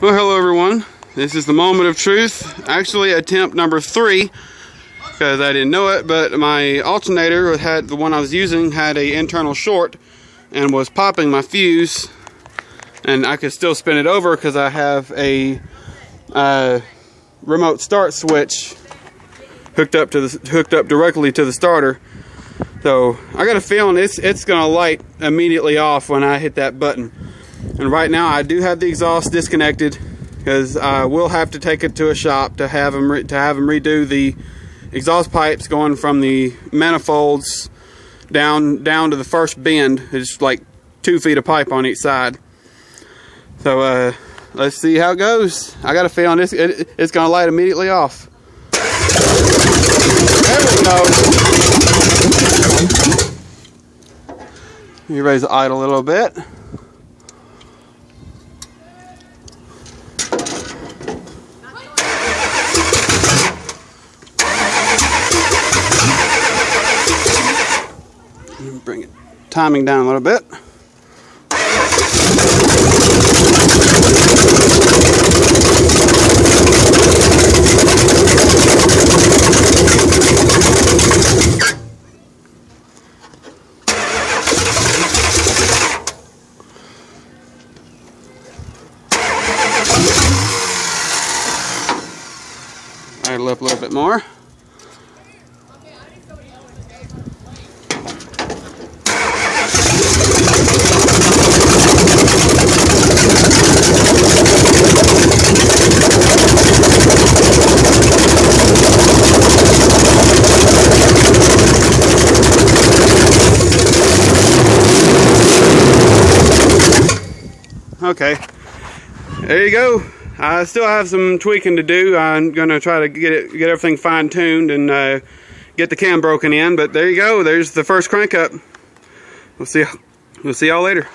Well, hello everyone. This is the moment of truth. Actually, attempt number 3, because I didn't know it, but my alternator had, the one I was using, had a internal short and was popping my fuse, and I could still spin it over because I have a remote start switch hooked up directly to the starter. So I got a feeling it's gonna light immediately off when I hit that button. And right now I do have the exhaust disconnected because I will have to take it to a shop to have them redo the exhaust pipes going from the manifolds down to the first bend. It's like 2 feet of pipe on each side. So let's see how it goes. I got a feeling it's gonna light immediately off. There we go. You raise the idle a little bit. Bring it timing down a little bit. Idle up a little bit more. Okay, there you go. I still have some tweaking to do. I'm gonna try to get everything fine-tuned and get the cam broken in. But there you go. There's the first crank up. We'll see y'all later.